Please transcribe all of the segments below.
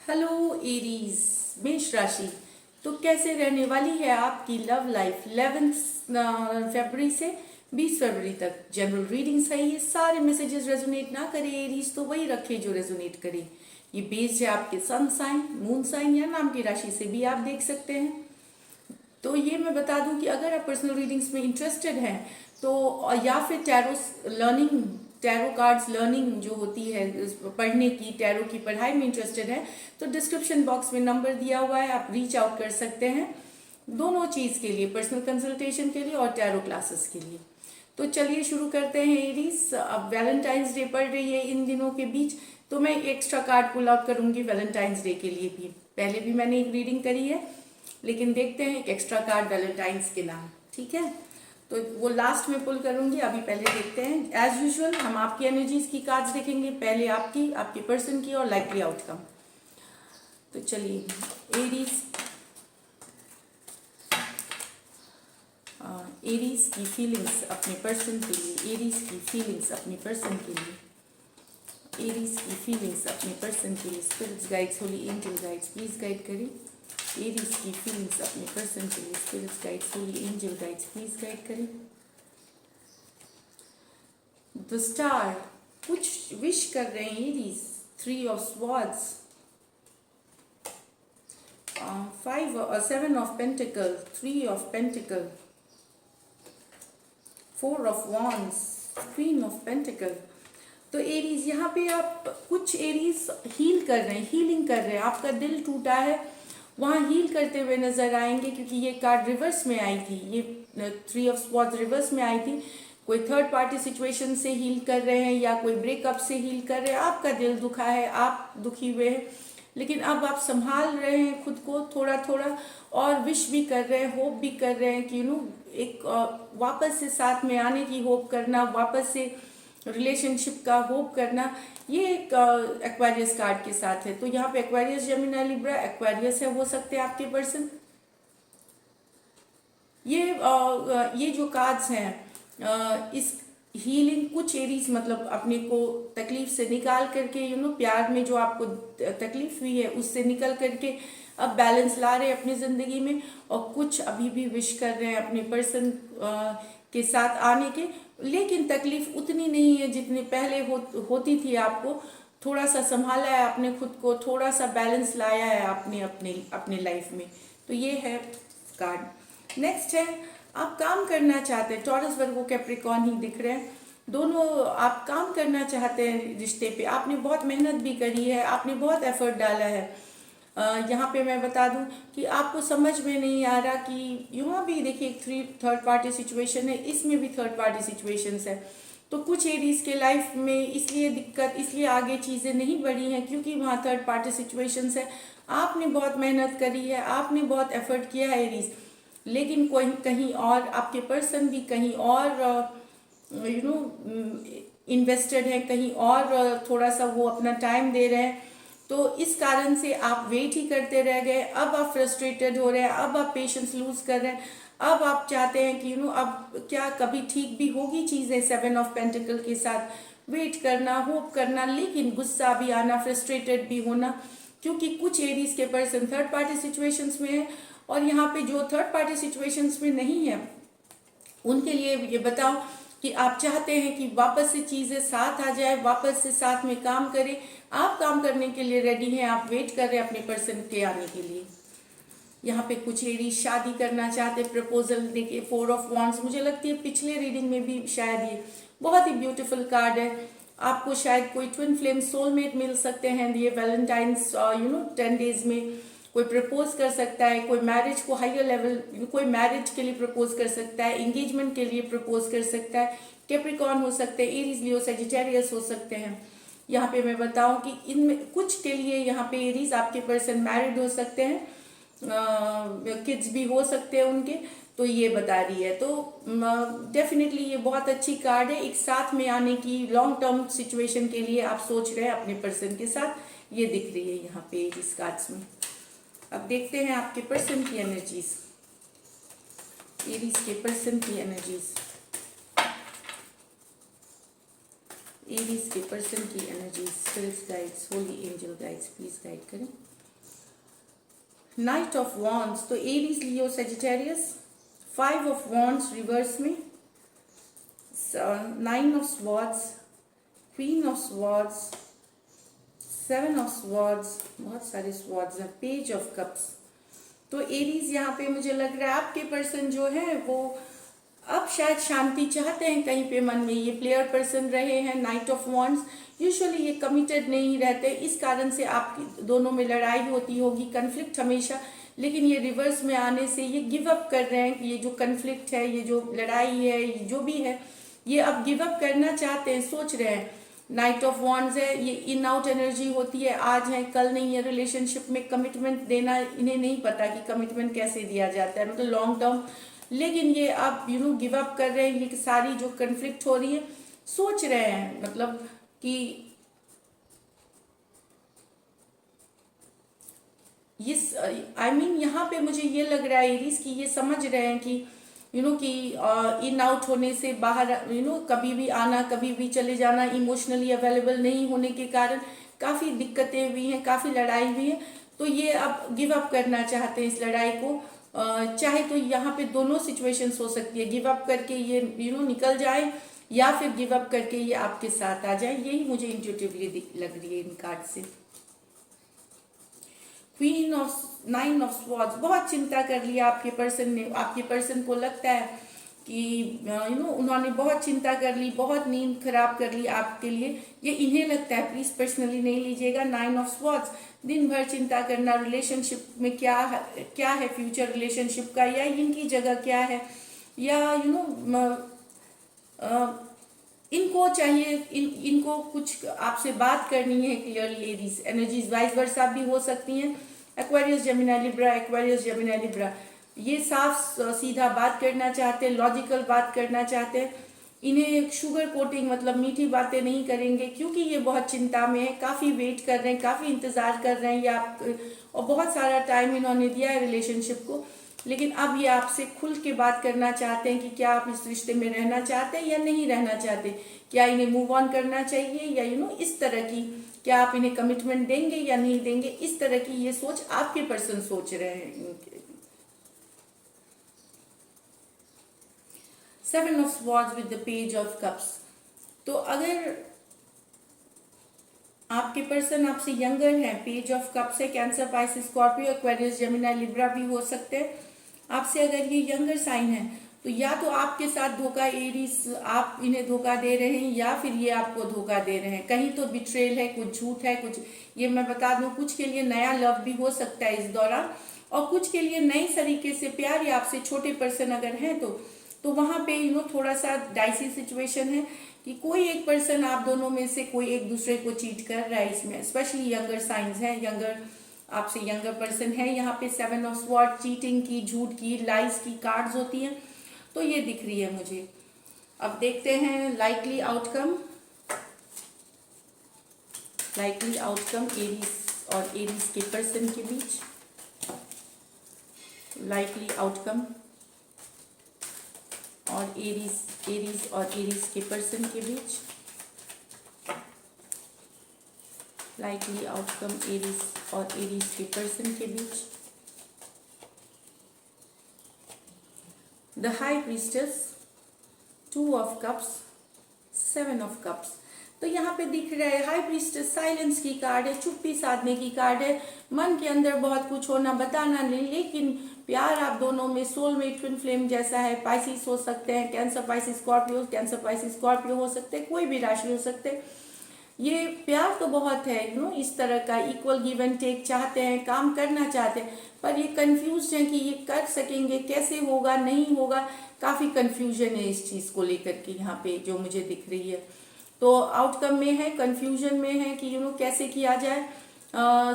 Hello Aries, मेष राशि। तो कैसे रहने वाली है आपकी लव लाइफ 11 फरवरी से 20 फरवरी तक। जनरल रीडिंग सही है, सारे मैसेजेस रेजोनेट ना करे एरीज तो वही रखे जो रेजोनेट करे। ये बेस्ड है आपके सन साइन, मून साइन या नाम की राशि से भी आप देख सकते हैं। तो ये मैं बता दूं कि अगर आप पर्सनल रीडिंग्स में इंटरेस्टेड हैं तो या फिर टैरो कार्ड्स लर्निंग जो होती है पढ़ने की, टैरो की पढ़ाई में इंटरेस्टेड है तो डिस्क्रिप्शन बॉक्स में नंबर दिया हुआ है, आप रीच आउट कर सकते हैं दोनों चीज़ के लिए, पर्सनल कंसल्टेशन के लिए और टैरो क्लासेस के लिए। तो चलिए शुरू करते हैं एरीज। अब वैलेंटाइंस डे पड़ रही है इन दिनों के बीच, तो मैं एक्स्ट्रा कार्ड पुल आउट करूंगी वैलेंटाइंस डे के लिए भी। पहले भी मैंने एक रीडिंग करी है, लेकिन देखते हैं एक एक्स्ट्रा कार्ड वैलेंटाइंस के नाम, ठीक है। तो वो लास्ट में पुल करूंगी, अभी पहले देखते हैं। एज यूजुअल हम आपकी एनर्जीज की कार्ड्स देखेंगे, पहले आपकी, आपके पर्सन की और लाइकली आउटकम। तो चलिए एरीज, एरीज की फीलिंग्स अपने पर्सन के लिए, एरीज की फीलिंग्स अपने पर्सन के लिए, एरीज की फीलिंग्स अपने पर्सन के लिए। Spirits guides, holy angel guides please guide करें एरीज की फीलिंग्स अपने पर्सन के लिए। Spirits guides, holy angel guides please guide करें। द स्टार कुछ विश कर रहे हैं Aries. 3 of swords, 7 of pentacle, 3 of pentacle, 4 of wands, queen of pentacle. तो एरीज यहाँ पे आप कुछ एरीज हील कर रहे हैं, हीलिंग कर रहे हैं। आपका दिल टूटा है, वहाँ हील करते हुए नजर आएंगे, क्योंकि ये कार्ड रिवर्स में आई थी, ये 3 ऑफ स्वॉर्ड्स रिवर्स में आई थी। कोई थर्ड पार्टी सिचुएशन से हील कर रहे हैं या कोई ब्रेकअप से हील कर रहे हैं। आपका दिल दुखा है, आप दुखी हुए हैं, लेकिन अब आप संभाल रहे हैं खुद को थोड़ा थोड़ा, और विश भी कर रहे हैं, होप भी कर रहे हैं कि एक वापस से साथ में आने की होप करना, वापस से रिलेशनशिप का होप करना। ये एक एक्वेरियस कार्ड के साथ है। तो यहाँ पे एक्वेरियस, जेमिनी, लिब्रा, एक्वेरियस है, हो सकते हैं आपके पर्सन। ये जो कार्ड्स हैं, इस हीलिंग कुछ एरीज मतलब अपने को तकलीफ से निकाल करके, प्यार में जो आपको तकलीफ हुई है उससे निकल करके अब बैलेंस ला रहे हैं अपनी जिंदगी में, और कुछ अभी भी विश कर रहे हैं अपने पर्सन के साथ आने के, लेकिन तकलीफ उतनी नहीं है जितनी पहले होती थी। आपको थोड़ा सा संभाला है आपने खुद को, थोड़ा सा बैलेंस लाया है आपने अपने लाइफ में। तो ये है कार्ड। नेक्स्ट है, आप काम करना चाहते हैं, टॉरस वर्गो कैप्रिकॉर्न ही दिख रहे हैं, दोनों आप काम करना चाहते हैं रिश्ते पे। आपने बहुत मेहनत भी करी है, आपने बहुत एफर्ट डाला है। यहाँ पे मैं बता दूं कि आपको समझ में नहीं आ रहा कि यहाँ भी देखिए थर्ड पार्टी सिचुएशन है, इसमें भी थर्ड पार्टी सिचुएशंस है। तो कुछ एरीज के लाइफ में इसलिए दिक्कत, इसलिए आगे चीज़ें नहीं बढ़ी हैं क्योंकि वहाँ थर्ड पार्टी सिचुएशंस है। आपने बहुत मेहनत करी है, आपने बहुत एफर्ट किया है एरीज, लेकिन कोई कहीं और, आपके पर्सन भी कहीं और इन्वेस्टेड है, कहीं और थोड़ा सा वो अपना टाइम दे रहे हैं। तो इस कारण से आप वेट ही करते रह गए। अब आप फ्रस्ट्रेटेड हो रहे हैं, अब आप पेशेंस लूज कर रहे हैं, अब आप चाहते हैं कि अब क्या कभी ठीक भी होगी चीज़ें। 7 ऑफ पेंटिकल के साथ वेट करना, होप करना, लेकिन गुस्सा भी आना, फ्रस्ट्रेटेड भी होना, क्योंकि कुछ एरीज के पर्सन थर्ड पार्टी सिचुएशंस में है, और यहाँ पे जो थर्ड पार्टी सिचुएशंस में नहीं है उनके लिए ये बताओ कि आप चाहते हैं कि वापस से चीज़ें साथ आ जाए, वापस से साथ में काम करें। आप काम करने के लिए रेडी हैं, आप वेट कर रहे हैं अपने पर्सन के आने के लिए। यहाँ पे कुछ एरीज शादी करना चाहते हैं, प्रपोजल देखिए 4 ऑफ वॉन्ड्स, मुझे लगती है पिछले रीडिंग में भी शायद ये बहुत ही ब्यूटीफुल कार्ड है। आपको शायद कोई ट्विन फ्लेम सोलमेट मिल सकते हैं ये वैलेंटाइंस 10 डेज में। कोई प्रपोज कर सकता है, कोई मैरिज को हायर लेवल, कोई मैरिज के लिए प्रपोज कर सकता है, एंगेजमेंट के लिए प्रपोज कर सकता है। कैप्रिकॉर्न हो सकते हैं, एरीज, लियो, सजिटेरियस हो सकते हैं। यहाँ पे मैं बताऊं कि इनमें कुछ के लिए यहाँ पे एरीज आपके पर्सन मैरिड हो सकते हैं, किड्स भी हो सकते हैं उनके, तो ये बता रही है। तो डेफिनेटली ये बहुत अच्छी कार्ड है, एक साथ में आने की, लॉन्ग टर्म सिचुएशन के लिए आप सोच रहे हैं अपने पर्सन के साथ, ये दिख रही है यहाँ पे इस कार्ड्स में। अब देखते हैं आपके पर्सन की एनर्जीज, एरीज के पर्सन की एनर्जीज। एरीज के पर्सन की energy, spirits guides, holy angel guides please guide करें। नाइट ऑफ वॉन्ड्स, तो Aries, Leo, Sagittarius. 5 of wands reverse में, 9 of swords, queen of swords, 7 of swords, बहुत सारे स्वॉर्ड्स हैं, पेज ऑफ कप्स। तो Aries यहाँ पे मुझे लग रहा है आपके पर्सन जो है वो अब शायद शांति चाहते हैं कहीं पे मन में, ये प्लेयर पर्सन रहे हैं। नाइट ऑफ वॉन्ड्स, यूजुअली ये कमिटेड नहीं रहते, इस कारण से आपकी दोनों में लड़ाई होती होगी, कन्फ्लिक्ट हमेशा, लेकिन ये रिवर्स में आने से ये गिव अप कर रहे हैं कि ये जो कन्फ्लिक्ट है, ये जो लड़ाई है, ये जो भी है, ये अब गिव अप करना चाहते हैं, सोच रहे हैं। नाइट ऑफ वॉन्ड्स है, ये इन आउट एनर्जी होती है, आज है कल नहीं है। रिलेशनशिप में कमिटमेंट देना, इन्हें नहीं पता कि कमिटमेंट कैसे दिया जाता है, मतलब लॉन्ग टर्म, लेकिन ये अब गिव अप कर रहे हैं। ये सारी जो कन्फ्लिक्ट हो रही है, सोच रहे हैं मतलब कि ये आई मीन यहाँ पे मुझे ये लग रहा है एरीज की ये समझ रहे हैं कि कि इन आउट होने से बाहर, कभी भी आना कभी भी चले जाना, इमोशनली अवेलेबल नहीं होने के कारण काफ़ी दिक्कतें हुई हैं, काफ़ी लड़ाई हुई है। तो ये अब गिव अप करना चाहते हैं इस लड़ाई को। चाहे तो यहाँ पे दोनों सिचुएशंस हो सकती है, गिव अप करके ये निकल जाए, या फिर गिव अप करके ये आपके साथ आ जाए। यही मुझे इंट्यूटिवली लग रही है इन कार्ड से। क्वीन ऑफ 9 ऑफ स्वॉर्ड्स, बहुत चिंता कर लिया आपके पर्सन ने। आपके पर्सन को लगता है कि उन्होंने बहुत चिंता कर ली, बहुत नींद खराब कर ली आपके लिए, ये इन्हें लगता है, प्लीज पर्सनली नहीं लीजिएगा। 9 ऑफ स्वॉर्ड्स, दिन भर चिंता करना, रिलेशनशिप में क्या है फ्यूचर रिलेशनशिप का, या इनकी जगह क्या है, या इनको चाहिए, इनको कुछ आपसे बात करनी है clearly. Aries energies vice versa भी हो सकती हैं, Aquarius Gemini Libra, Aquarius Gemini Libra, ये साफ सीधा बात करना चाहते हैं, लॉजिकल बात करना चाहते हैं। इन्हें शुगर कोटिंग मतलब मीठी बातें नहीं करेंगे, क्योंकि ये बहुत चिंता में है, काफ़ी वेट कर रहे हैं, काफ़ी इंतज़ार कर रहे हैं, या और बहुत सारा टाइम इन्होंने दिया है रिलेशनशिप को, लेकिन अब ये आपसे खुल के बात करना चाहते हैं कि क्या आप इस रिश्ते में रहना चाहते हैं या नहीं रहना चाहते, क्या इन्हें मूव ऑन करना चाहिए, या इस तरह की, क्या आप इन्हें कमिटमेंट देंगे या नहीं देंगे, इस तरह की ये सोच आपके पर्सन सोच रहे हैं। 7 of swords with the page of cups, तो अगर आपके पर्सन आपसे यंगर हैं, पेज ऑफ कप्स है, cancer, Pisces, Scorpio, Aquarius, Gemini, Libra भी हो सकते हैं। आपसे अगर ये यंगर साइन है, तो या तो आपके साथ धोखा, एरीज आप इन्हें धोखा दे रहे हैं, या फिर ये आपको धोखा दे रहे हैं। कहीं तो बिट्रेल है, कुछ झूठ है, कुछ, ये मैं बता दूं, कुछ के लिए नया लव भी हो सकता है इस दौरान, और कुछ के लिए नई तरीके से प्यार, या आपसे छोटे पर्सन अगर हैं तो वहां पे थोड़ा सा डाइसी सिचुएशन है कि कोई एक पर्सन, आप दोनों में से कोई एक दूसरे को चीट कर रहा है। इसमें स्पेशली यंगर साइंस है, यंगर, आपसे यंगर पर्सन है। यहाँ पे 7 ऑफ स्वॉर्ड, चीटिंग की, झूठ की, लाइज की कार्ड्स होती हैं, तो ये दिख रही है मुझे। अब देखते हैं likely outcome, likely outcome Aries और एरीज के पर्सन के बीच, लाइकली आउटकम और एरीज और एरीज के पर्सन के बीच, लाइकली आउटकम एरीज और एरीज के पर्सन के बीच। The high priestess, 2 of cups, 7 of cups, तो यहाँ पे दिख रहा है हाई प्रीस्टेस साइलेंस की कार्ड है, चुप्पी साधने की कार्ड है। मन के अंदर बहुत कुछ होना, बताना नहीं, लेकिन प्यार आप दोनों में सोलमेट, ट्विन फ्लेम जैसा है। पाइसिस हो सकते हैं, cancer, Pisces, Scorpio, cancer, Pisces, Scorpio हो सकते हैं, कोई भी राशि हो सकते हैं। ये प्यार तो बहुत है, इस तरह का इक्वल गिव एंड टेक चाहते हैं, काम करना चाहते हैं, पर ये कंफ्यूज है कि ये कर सकेंगे, कैसे होगा, नहीं होगा, काफ़ी कंफ्यूजन है इस चीज़ को लेकर के यहाँ पे जो मुझे दिख रही है। तो आउटकम में है, कंफ्यूजन में है कि कैसे किया जाए,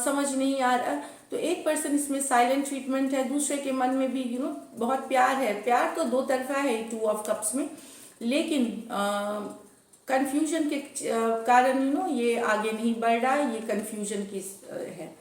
समझ नहीं आ रहा। तो एक पर्सन इसमें साइलेंट ट्रीटमेंट है, दूसरे के मन में भी बहुत प्यार है। प्यार तो दो तरफा है 2 ऑफ कप्स में, लेकिन कंफ्यूजन के कारण ये आगे नहीं बढ़ रहा, ये कंफ्यूजन की है।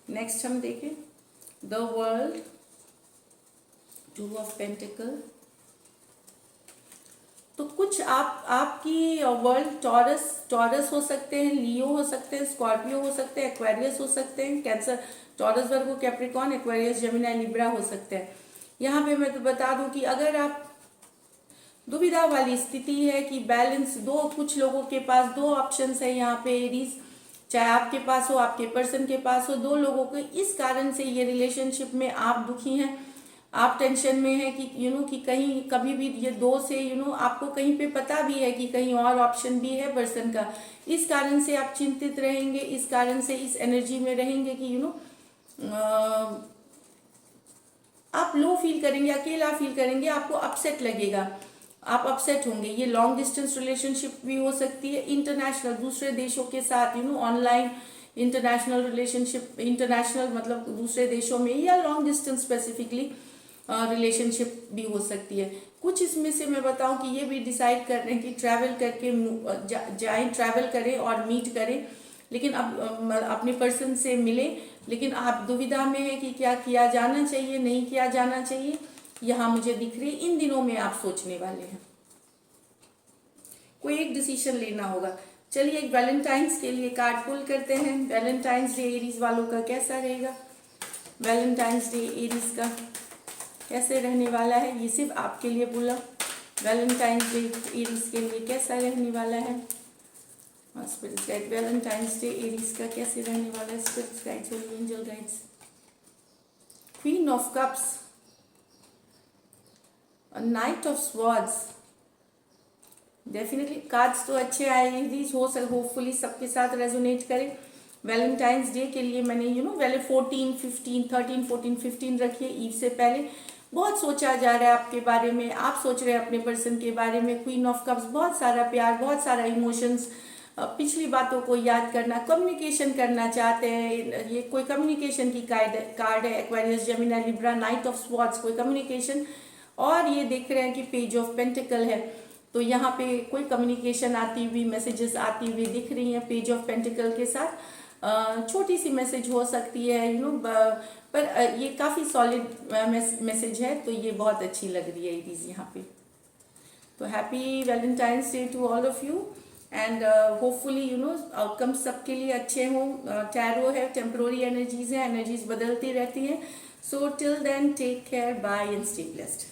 नेक्स्ट हम देखें द वर्ल्ड, 2 ऑफ पेंटिकल, तो कुछ आपकी वर्ल्ड टॉरस हो सकते हैं, लियो हो सकते हैं, स्कॉर्पियो हो सकते हैं, एक्वेरियस हो सकते हैं, कैंसर, टॉरस, वर्गो, कैप्रिकॉर्न, एक्वेरियस, जेमिनी, लिब्रा हो सकते हैं। यहाँ पे मैं तो बता दूं कि अगर आप दुविधा वाली स्थिति है कि बैलेंस दो, कुछ लोगों के पास दो ऑप्शंस है यहाँ पे एरीज, चाहे आपके पास हो, आपके पर्सन के पास हो, दो लोगों के, इस कारण से ये रिलेशनशिप में आप दुखी हैं, आप टेंशन में है कि कि कहीं कभी भी ये दो से आपको कहीं पे पता भी है कि कहीं और ऑप्शन भी है पर्सन का, इस कारण से आप चिंतित रहेंगे, इस कारण से इस एनर्जी में रहेंगे कि आप लो फील करेंगे, अकेला फील करेंगे, आपको अपसेट लगेगा, आप अपसेट होंगे। ये लॉन्ग डिस्टेंस रिलेशनशिप भी हो सकती है, इंटरनेशनल, दूसरे देशों के साथ ऑनलाइन इंटरनेशनल रिलेशनशिप, इंटरनेशनल मतलब दूसरे देशों में, या लॉन्ग डिस्टेंस स्पेसिफिकली रिलेशनशिप भी हो सकती है। कुछ इसमें से मैं बताऊं कि ये भी डिसाइड कर रहे हैं कि ट्रैवल करके जाएं, ट्रैवल करें और मीट करें, लेकिन अब अपने पर्सन से मिले, लेकिन आप दुविधा में है कि क्या किया जाना चाहिए, नहीं किया जाना चाहिए। यहाँ मुझे दिख रही, इन दिनों में आप सोचने वाले हैं, कोई एक डिसीजन लेना होगा। चलिए एक वैलेंटाइंस के लिए कार्ड पुल करते हैं। वैलेंटाइंस डे एरीज वालों का कैसा रहेगा? वैलेंटाइंस डे एरीज का कैसे रहने वाला है? ये सिर्फ आपके लिए बोला। वैलेंटाइंस डे एरीज के लिए कैसा रहने वाला है? Spirit guide, Valentine's day Aries का कैसे रहने वाला है? स्पिरिट गाइड्स और angel guides. Queen of cups, night of swords, definitely cards तो अच्छे आए, एरीज होपफुली सबके साथ रेजोनेट करें। वैलेंटाइंस डे के लिए मैंने पहले 14, 15, 13, 14, 15 रखिए, ईव से पहले। बहुत सोचा जा रहा है आपके बारे में, आप सोच रहे हैं अपने पर्सन के बारे में। क्वीन ऑफ कप्स, बहुत सारा प्यार, बहुत सारा इमोशंस, पिछली बातों को याद करना, कम्युनिकेशन करना चाहते हैं, ये कोई कम्युनिकेशन की कार्ड है। Aquarius, Gemini, Libra, night of swords, कोई कम्युनिकेशन। और ये देख रहे हैं कि पेज ऑफ पेंटिकल है, तो यहाँ पे कोई कम्युनिकेशन आती हुई, मैसेजेस आती हुई दिख रही हैं पेज ऑफ पेंटिकल के साथ। छोटी सी मैसेज हो सकती है पर ये काफ़ी सॉलिड मैसेज है, तो ये बहुत अच्छी लग रही है एरीज यहाँ पे। तो happy Valentine's day to all of you, and hopefully outcomes सबके लिए अच्छे हों। टैरो है, टेम्पोररी एनर्जीज है, एनर्जीज बदलती रहती हैं। So till then take care, bye and stay blessed.